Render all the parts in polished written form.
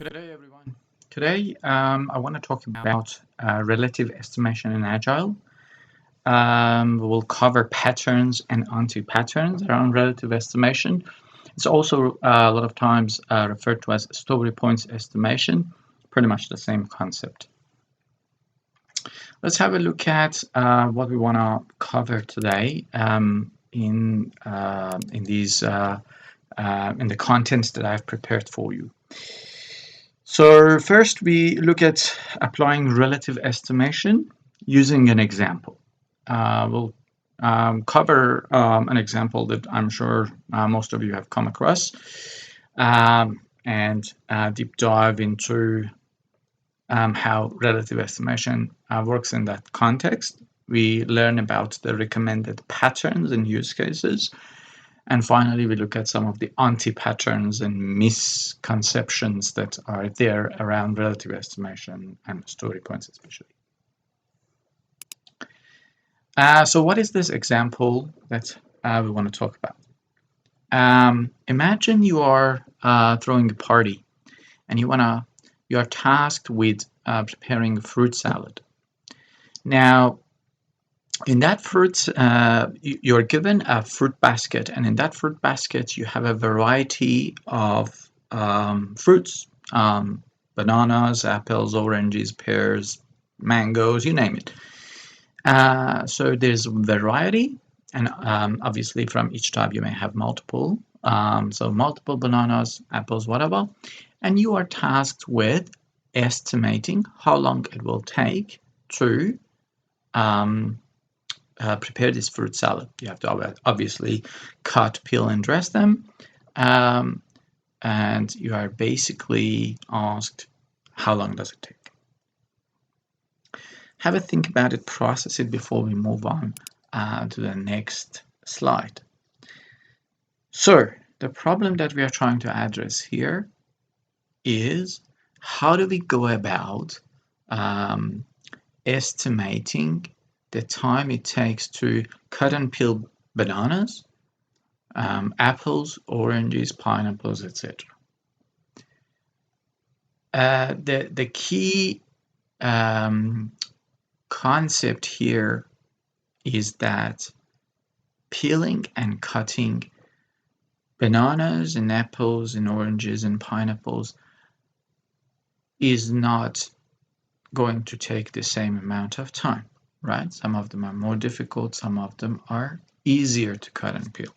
Good day, everyone. Today, I want to talk about relative estimation in Agile. We'll cover patterns and anti-patterns around relative estimation. It's also a lot of times referred to as story points estimation, pretty much the same concept. Let's have a look at what we want to cover today in the contents that I've prepared for you. So first we look at applying relative estimation using an example. We'll cover an example that I'm sure most of you have come across and deep dive into how relative estimation works in that context. We learn about the recommended patterns and use cases. And finally, we look at some of the anti-patterns and misconceptions that are there around relative estimation and story points especially. So what is this example that we want to talk about? Imagine you are throwing a party and you are tasked with preparing a fruit salad. Now, in that fruit, you're given a fruit basket, and in that fruit basket, you have a variety of fruits, bananas, apples, oranges, pears, mangoes, you name it. So there's variety, and obviously from each type you may have multiple. So multiple bananas, apples, whatever, and you are tasked with estimating how long it will take to prepare this fruit salad. You have to obviously cut, peel, and dress them. And you are basically asked, how long does it take? Have a think about it, process it before we move on to the next slide. So the problem that we are trying to address here is how do we go about estimating the time it takes to cut and peel bananas, apples, oranges, pineapples, etc. The key concept here is that peeling and cutting bananas and apples and oranges and pineapples is not going to take the same amount of time, right? Some of them are more difficult, some of them are easier to cut and peel.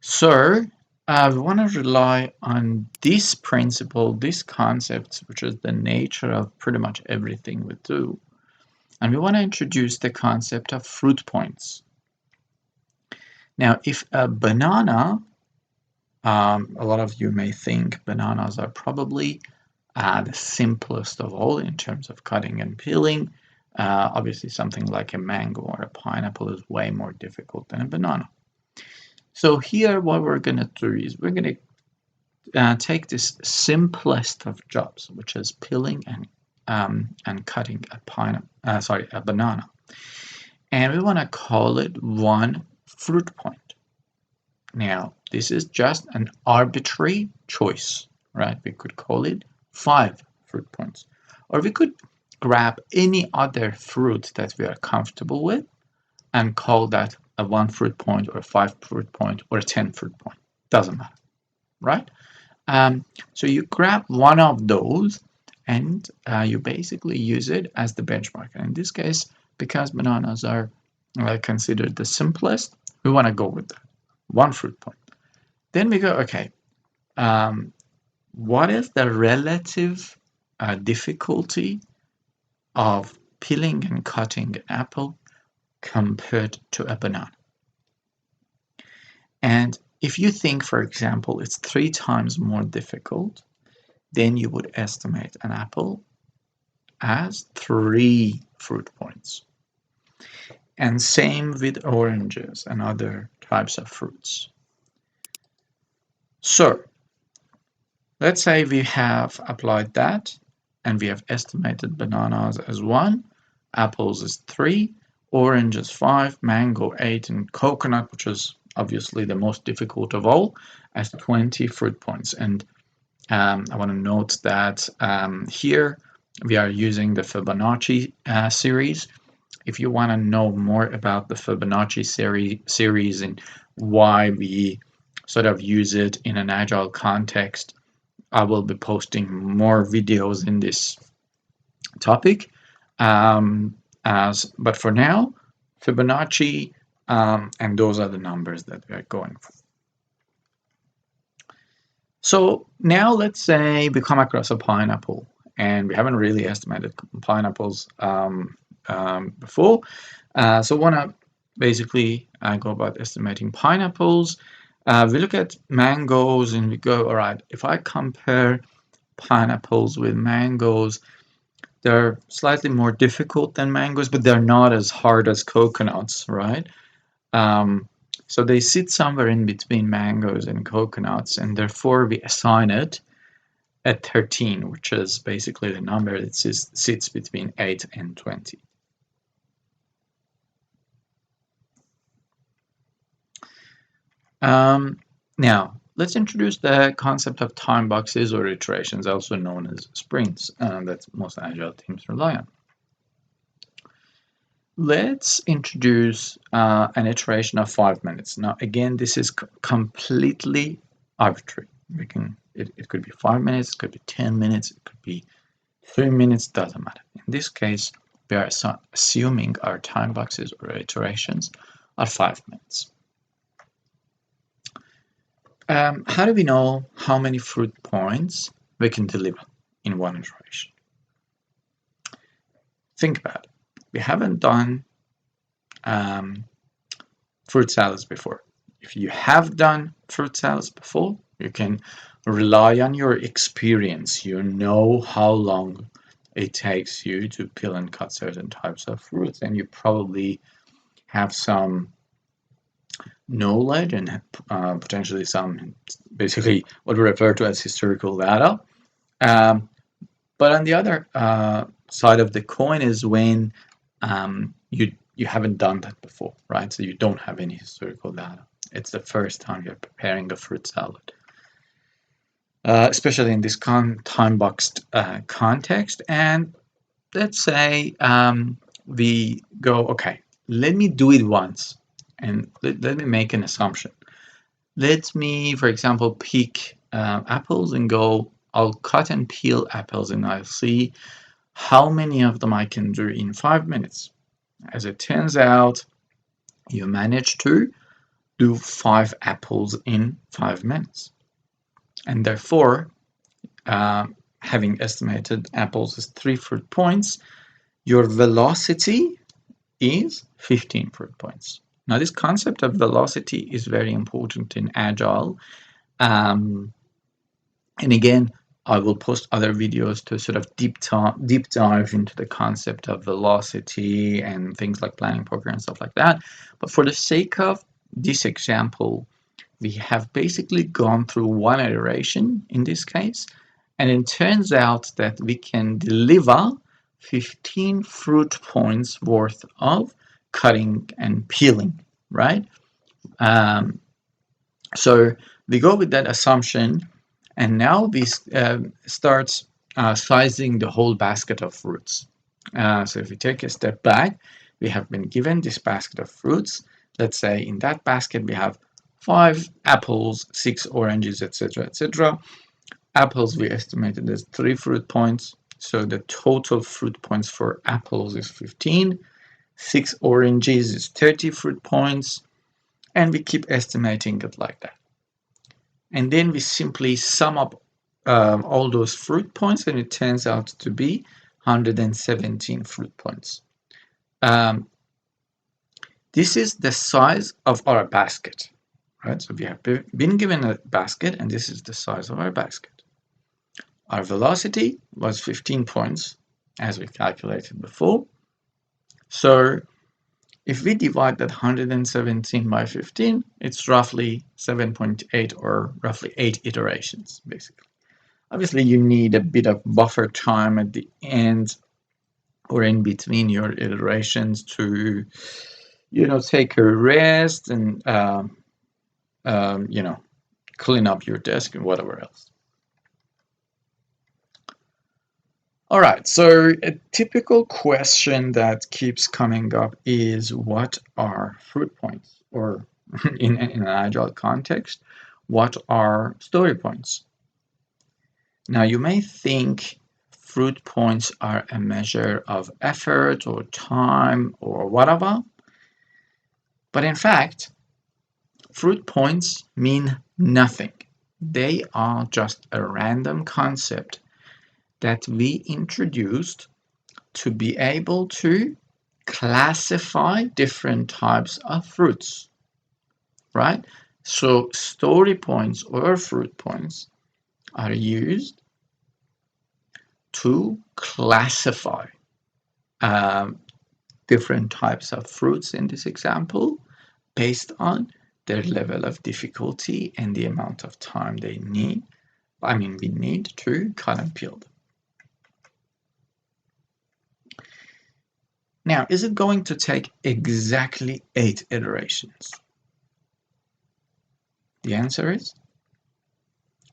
So we want to rely on this principle, this concept, which is the nature of pretty much everything we do. And we want to introduce the concept of fruit points. Now, if a banana, a lot of you may think bananas are probably the simplest of all in terms of cutting and peeling. Obviously, something like a mango or a pineapple is way more difficult than a banana. So here, what we're going to do is we're going to take this simplest of jobs, which is peeling and cutting a banana, and we want to call it one fruit point. Now, this is just an arbitrary choice, right? We could call it 5 fruit points, or we could grab any other fruit that we are comfortable with and call that a 1 fruit point or a 5 fruit point or a 10 fruit point. Doesn't matter, right? So you grab one of those and you basically use it as the benchmark. And in this case, because bananas are considered the simplest, we want to go with that 1 fruit point. Then we go, okay, what is the relative difficulty of peeling and cutting an apple compared to a banana? And if you think, for example, it's 3 times more difficult, then you would estimate an apple as 3 fruit points. And same with oranges and other types of fruits. So let's say we have applied that and we have estimated bananas as 1, apples as 3, oranges 5, mango 8, and coconut, which is obviously the most difficult of all, as 20 fruit points. And I want to note that here we are using the Fibonacci series. If you want to know more about the Fibonacci series and why we sort of use it in an agile context, I will be posting more videos in this topic. But for now, Fibonacci, and those are the numbers that we are going for. So now let's say we come across a pineapple, and we haven't really estimated pineapples before. So want to basically go about estimating pineapples. We look at mangoes and we go, all right, if I compare pineapples with mangoes, they're slightly more difficult than mangoes, but they're not as hard as coconuts, right? Um, so they sit somewhere in between mangoes and coconuts, and therefore we assign it at 13, which is basically the number that sits between 8 and 20. Now, let's introduce the concept of time boxes or iterations, also known as sprints, that most agile teams rely on. Let's introduce an iteration of 5 minutes. Now, again, this is completely arbitrary. It could be 5 minutes, it could be 10 minutes, it could be 3 minutes, doesn't matter. In this case, we are assuming our time boxes or iterations are 5 minutes. How do we know how many fruit points we can deliver in one iteration? Think about it. We haven't done fruit salads before. If you have done fruit salads before, you can rely on your experience. You know how long it takes you to peel and cut certain types of fruits, and you probably have some knowledge and potentially some, basically what we refer to as historical data. Um, but on the other side of the coin is when you haven't done that before, right? So you don't have any historical data. It's the first time you're preparing a fruit salad, especially in this time-boxed context. And let's say we go, okay, let me do it once, and let me make an assumption. Let me, for example, pick apples and go, I'll cut and peel apples and I'll see how many of them I can do in 5 minutes. As it turns out, you manage to do 5 apples in 5 minutes. And therefore, having estimated apples as 3 fruit points, your velocity is 15 fruit points. Now, this concept of velocity is very important in Agile. And again, I will post other videos to sort of deep dive into the concept of velocity and things like planning poker and stuff like that. But for the sake of this example, we have basically gone through one iteration in this case, and it turns out that we can deliver 15 fruit points worth of cutting and peeling, right? So we go with that assumption, and now we start sizing the whole basket of fruits. So if we take a step back, we have been given this basket of fruits. Let's say in that basket we have 5 apples, 6 oranges, etc., etc. Apples we estimated as 3 fruit points, so the total fruit points for apples is 15. 6 oranges is 30 fruit points, and we keep estimating it like that. And then we simply sum up all those fruit points, and it turns out to be 117 fruit points. This is the size of our basket, right? So we have been given a basket, and this is the size of our basket. Our velocity was 15 points, as we calculated before. So if we divide that 117 by 15, it's roughly 7.8, or roughly 8 iterations, basically. Obviously, you need a bit of buffer time at the end or in between your iterations to, take a rest and, clean up your desk and whatever else. All right, so a typical question that keeps coming up is what are fruit points? Or in an agile context, what are story points? Now, you may think fruit points are a measure of effort or time or whatever, but in fact, fruit points mean nothing. They are just a random concept that we introduced to be able to classify different types of fruits, right? So story points or fruit points are used to classify um, different types of fruits in this example based on their level of difficulty and the amount of time we need to cut and peel them. Now, is it going to take exactly 8 iterations? The answer is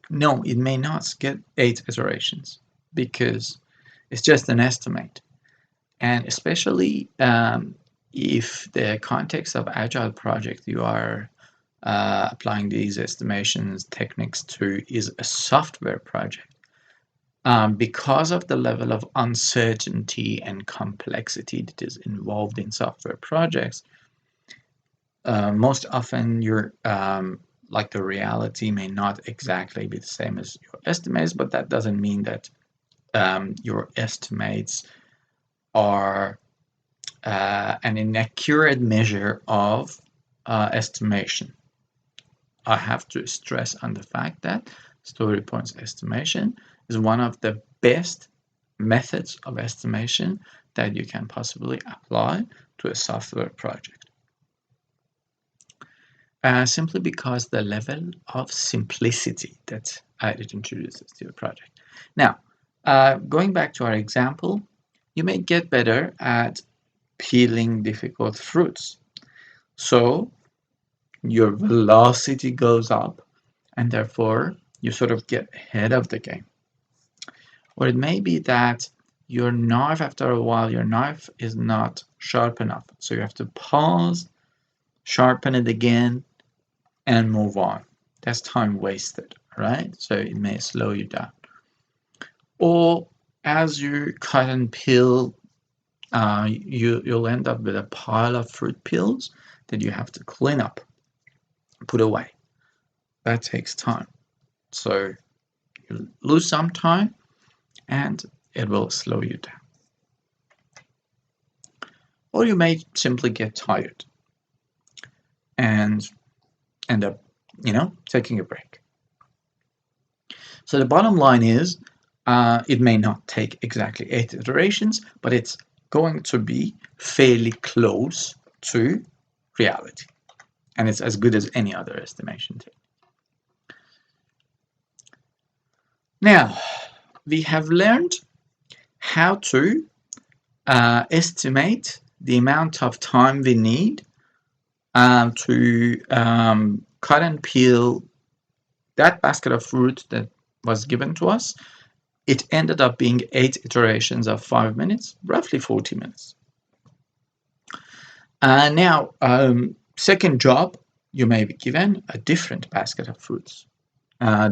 no, it may not get 8 iterations because it's just an estimate. And especially if the context of agile project you are applying these estimations techniques to is a software project, because of the level of uncertainty and complexity that is involved in software projects, most often like the reality may not exactly be the same as your estimates, but that doesn't mean that your estimates are an inaccurate measure of estimation. I have to stress on the fact that story points estimation is one of the best methods of estimation that you can possibly apply to a software project. Simply because the level of simplicity that it introduces to your project. Now, going back to our example, you may get better at peeling difficult fruits. So your velocity goes up and therefore you sort of get ahead of the game. Or it may be that your knife, after a while, your knife is not sharp enough. So you have to pause, sharpen it again, and move on. That's time wasted, right? So it may slow you down. Or as you cut and peel, you'll end up with a pile of fruit peels that you have to clean up, put away. That takes time. So you lose some time and it will slow you down. Or you may simply get tired and end up, taking a break. So the bottom line is, it may not take exactly 8 iterations, but it's going to be fairly close to reality. And it's as good as any other estimation technique. Now, we have learned how to estimate the amount of time we need to cut and peel that basket of fruit that was given to us. It ended up being 8 iterations of 5 minutes, roughly 40 minutes. Now, second job, you may be given a different basket of fruits,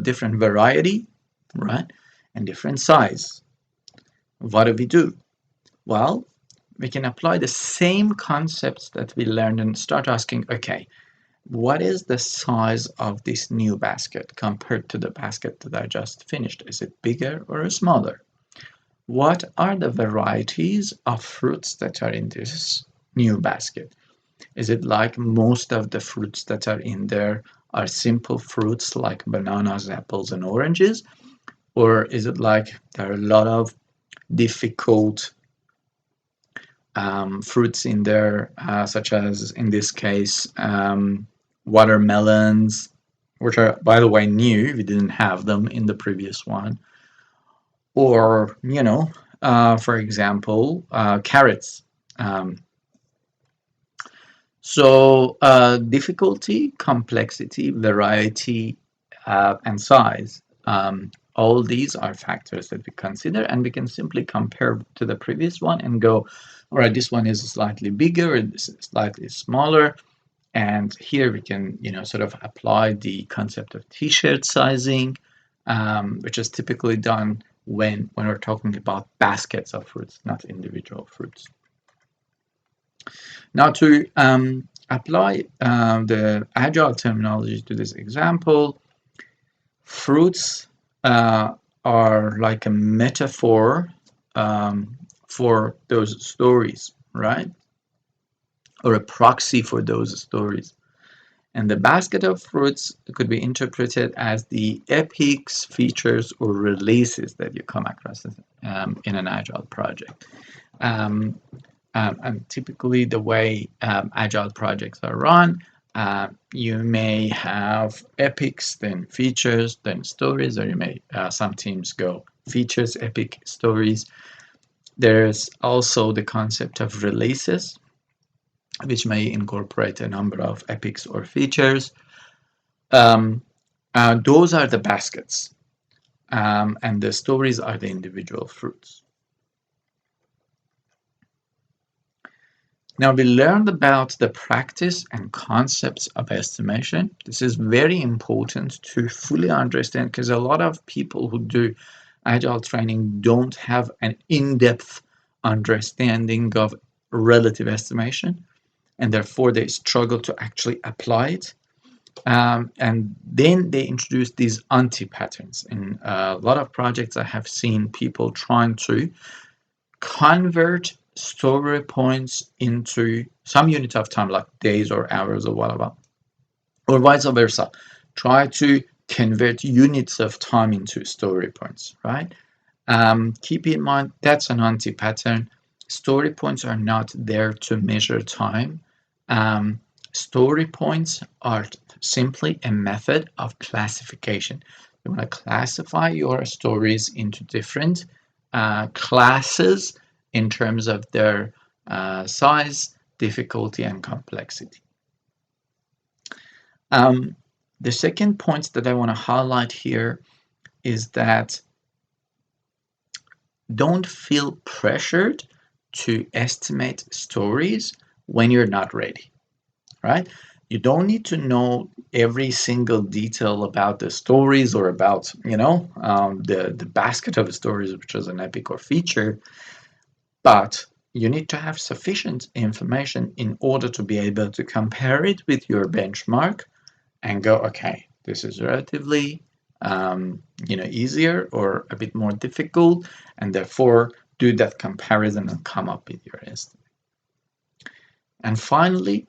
different variety, right, and different size. What do we do? Well, we can apply the same concepts that we learned and start asking, okay, what is the size of this new basket compared to the basket that I just finished? Is it bigger or smaller? What are the varieties of fruits that are in this new basket? Is it like most of the fruits that are in there are simple fruits like bananas, apples, and oranges? Or is it like there are a lot of difficult fruits in there, such as in this case, watermelons, which are, by the way, new. We didn't have them in the previous one. Or, for example, carrots. Um, so difficulty, complexity, variety, and size All these are factors that we consider, and we can simply compare to the previous one and go, all right, this one is slightly bigger and this is slightly smaller. And here we can, sort of apply the concept of t-shirt sizing, which is typically done when we're talking about baskets of fruits, not individual fruits. Now, to apply the agile terminology to this example, fruits are like a metaphor for those stories, right? Or a proxy for those stories. And the basket of fruits could be interpreted as the epics, features, or releases that you come across in an agile project. Um, and typically, the way agile projects are run, you may have epics, then features, then stories, or you may some teams go features, epic, stories. There's also the concept of releases, which may incorporate a number of epics or features. Those are the baskets, and the stories are the individual fruits. Now we learned about the practice and concepts of estimation. This is very important to fully understand because a lot of people who do agile training don't have an in-depth understanding of relative estimation, and therefore they struggle to actually apply it. And then they introduce these anti-patterns. In a lot of projects, I have seen people trying to convert story points into some unit of time, like days or hours or whatever, or vice versa. Try to convert units of time into story points, right? Keep in mind that's an anti-pattern. Story points are not there to measure time. Story points are simply a method of classification. You want to classify your stories into different classes in terms of their size, difficulty, and complexity. The second point that I want to highlight here is that don't feel pressured to estimate stories when you're not ready, right? You don't need to know every single detail about the stories or about, the basket of stories, which is an epic or feature, but you need to have sufficient information in order to be able to compare it with your benchmark and go, okay, this is relatively easier or a bit more difficult, and therefore do that comparison and come up with your estimate. And finally,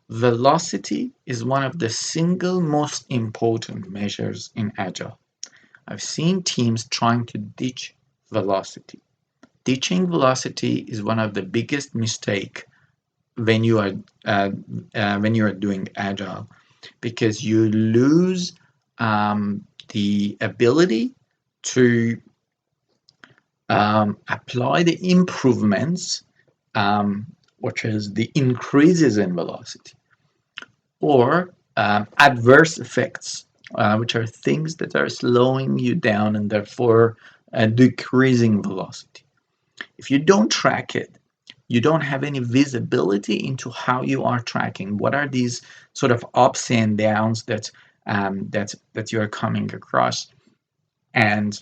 velocity is one of the single most important measures in Agile. I've seen teams trying to ditch velocity. Ditching velocity is one of the biggest mistakes when you are doing Agile, because you lose the ability to apply the improvements, which is the increases in velocity, or adverse effects, which are things that are slowing you down and therefore decreasing velocity. If you don't track it, you don't have any visibility into how you are tracking. What are these sort of ups and downs that you are coming across, and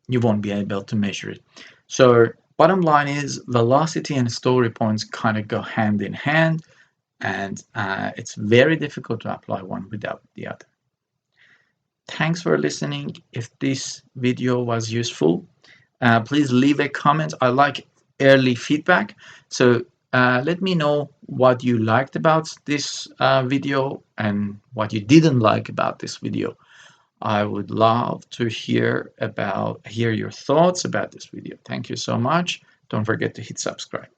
you won't be able to measure it. So bottom line is velocity and story points kind of go hand in hand, and it's very difficult to apply one without the other. Thanks for listening. If this video was useful, please leave a comment. I like early feedback, so let me know what you liked about this video and what you didn't like about this video. I would love to hear your thoughts about this video. Thank you so much. Don't forget to hit subscribe.